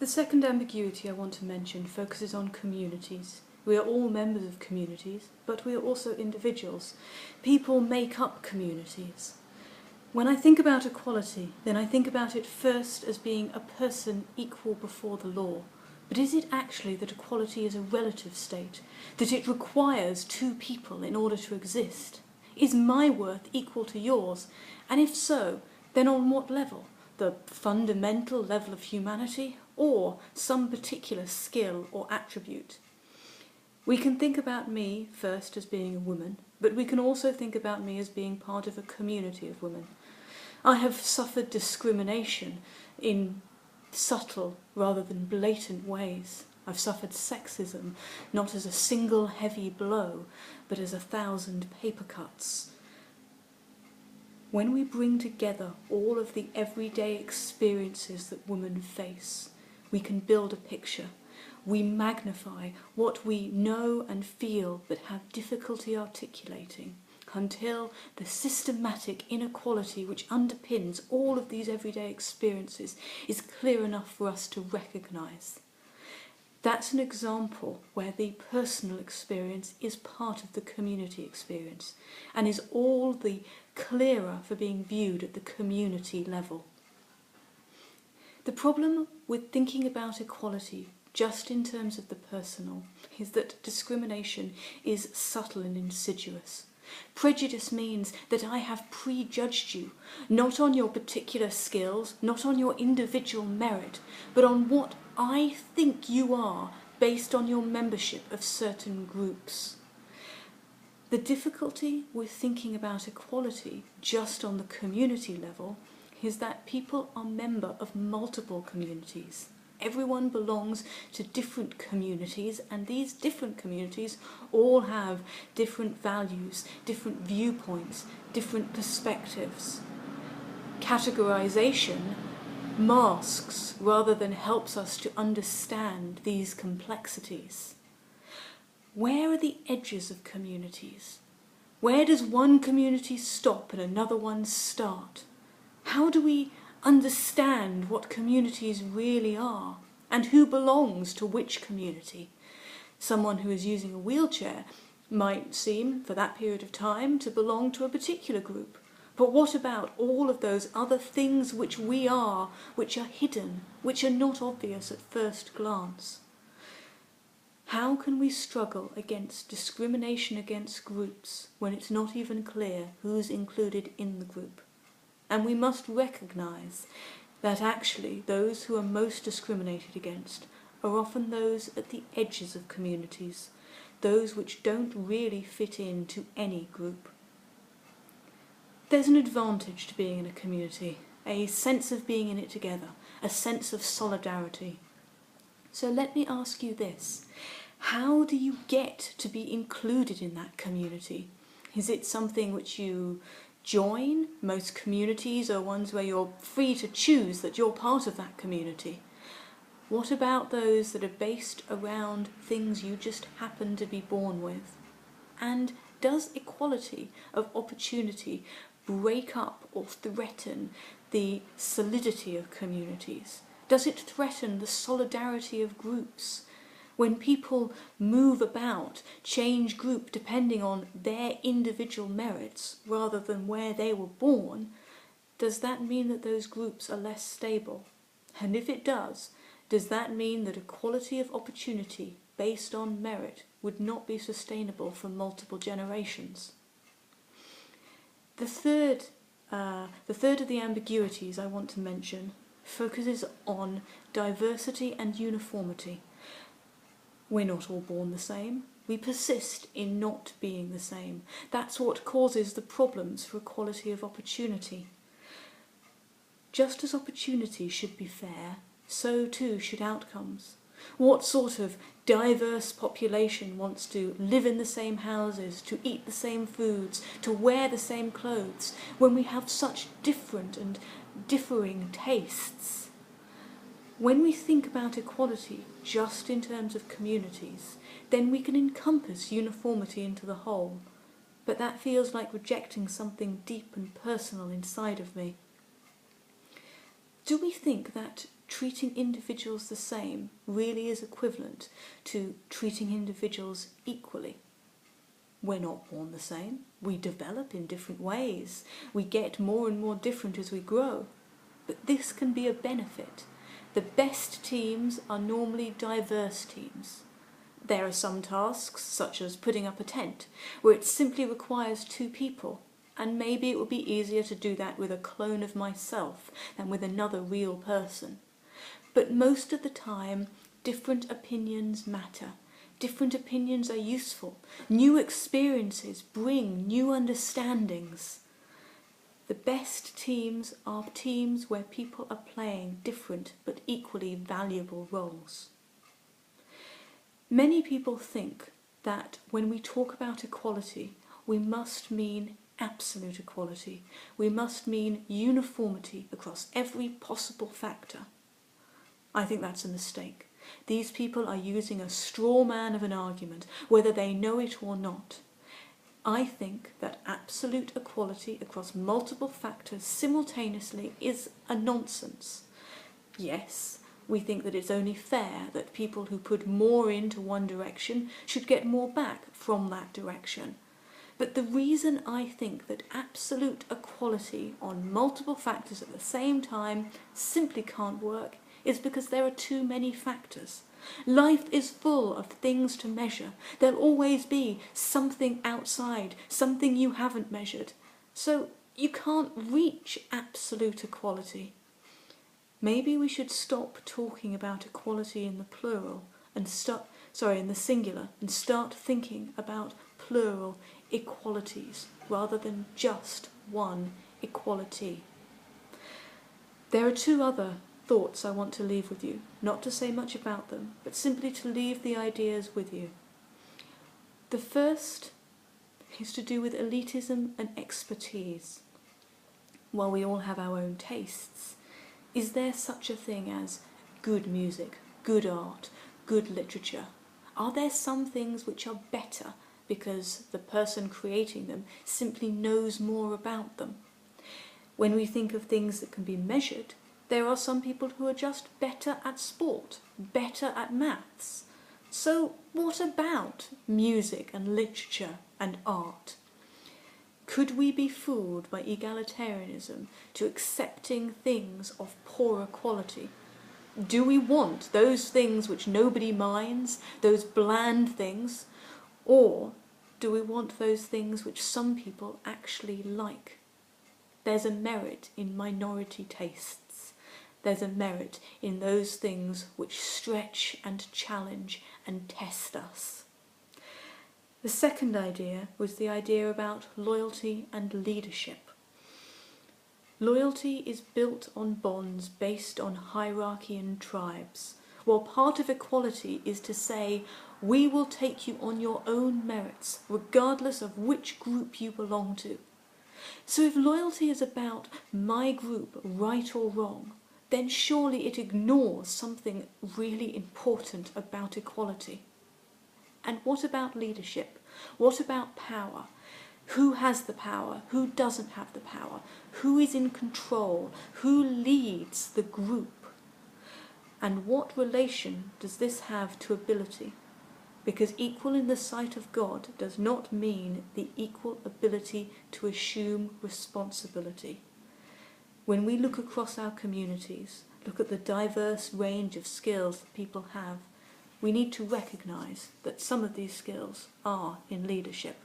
The second ambiguity I want to mention focuses on communities. We are all members of communities, but we are also individuals. People make up communities. When I think about equality, then I think about it first as being a person equal before the law. But is it actually that equality is a relative state, that it requires two people in order to exist? Is my worth equal to yours? And if so, then on what level? The fundamental level of humanity, or some particular skill or attribute? We can think about me first as being a woman, but we can also think about me as being part of a community of women. I have suffered discrimination in subtle rather than blatant ways. I've suffered sexism, not as a single heavy blow, but as 1,000 paper cuts. When we bring together all of the everyday experiences that women face, we can build a picture. We magnify what we know and feel but have difficulty articulating, until the systematic inequality which underpins all of these everyday experiences is clear enough for us to recognise. That's an example where the personal experience is part of the community experience and is all the clearer for being viewed at the community level. The problem with thinking about equality just in terms of the personal is that discrimination is subtle and insidious. Prejudice means that I have prejudged you, not on your particular skills, not on your individual merit, but on what I think you are based on your membership of certain groups. The difficulty with thinking about equality just on the community level is that people are members of multiple communities. Everyone belongs to different communities, and these different communities all have different values, different viewpoints, different perspectives. Categorization masks rather than helps us to understand these complexities. Where are the edges of communities? Where does one community stop and another one start? How do we understand what communities really are and who belongs to which community? Someone who is using a wheelchair might seem, for that period of time, to belong to a particular group. But what about all of those other things which we are, which are hidden, which are not obvious at first glance? How can we struggle against discrimination against groups when it's not even clear who's included in the group? And we must recognise that actually those who are most discriminated against are often those at the edges of communities, those which don't really fit into any group. There's an advantage to being in a community, a sense of being in it together, a sense of solidarity. So let me ask you this: how do you get to be included in that community? Is it something which you join? Most communities are ones where you're free to choose that you're part of that community. What about those that are based around things you just happen to be born with? And does equality of opportunity break up or threaten the solidity of communities? Does it threaten the solidarity of groups? When people move about, change group depending on their individual merits rather than where they were born, does that mean that those groups are less stable? And if it does that mean that equality of opportunity based on merit would not be sustainable for multiple generations? The third of the ambiguities I want to mention focuses on diversity and uniformity. We're not all born the same. We persist in not being the same. That's what causes the problems for equality of opportunity. Just as opportunity should be fair, so too should outcomes. What sort of diverse population wants to live in the same houses, to eat the same foods, to wear the same clothes, when we have such different and differing tastes? When we think about equality just in terms of communities, then we can encompass uniformity into the whole, but that feels like rejecting something deep and personal inside of me. Do we think that treating individuals the same really is equivalent to treating individuals equally. We're not born the same. We develop in different ways. We get more and more different as we grow. But this can be a benefit. The best teams are normally diverse teams. There are some tasks, such as putting up a tent, where it simply requires 2 people, and maybe it would be easier to do that with a clone of myself than with another real person. But most of the time, different opinions matter. Different opinions are useful. New experiences bring new understandings. The best teams are teams where people are playing different but equally valuable roles. Many people think that when we talk about equality, we must mean absolute equality. We must mean uniformity across every possible factor. I think that's a mistake. These people are using a straw man of an argument, whether they know it or not. I think that absolute equality across multiple factors simultaneously is a nonsense. Yes, we think that it's only fair that people who put more into one direction should get more back from that direction. But the reason I think that absolute equality on multiple factors at the same time simply can't work is because there are too many factors. Life is full of things to measure. There'll always be something outside, something you haven't measured. So you can't reach absolute equality. Maybe we should stop talking about equality in the plural and in the singular, and start thinking about plural equalities rather than just one equality. There are 2 other thoughts I want to leave with you, not to say much about them, but simply to leave the ideas with you. The first is to do with elitism and expertise. While we all have our own tastes, is there such a thing as good music, good art, good literature? Are there some things which are better because the person creating them simply knows more about them? When we think of things that can be measured, there are some people who are just better at sport, better at maths. So what about music and literature and art? Could we be fooled by egalitarianism to accepting things of poorer quality? Do we want those things which nobody minds, those bland things, or do we want those things which some people actually like? There's a merit in minority tastes. There's a merit in those things which stretch and challenge and test us. The second idea was the idea about loyalty and leadership. Loyalty is built on bonds based on hierarchy and tribes, while part of equality is to say, we will take you on your own merits, regardless of which group you belong to. So if loyalty is about my group, right or wrong, then surely it ignores something really important about equality. And what about leadership? What about power? Who has the power? Who doesn't have the power? Who is in control? Who leads the group? And what relation does this have to ability? Because equal in the sight of God does not mean the equal ability to assume responsibility. When we look across our communities, look at the diverse range of skills that people have, we need to recognise that some of these skills are in leadership.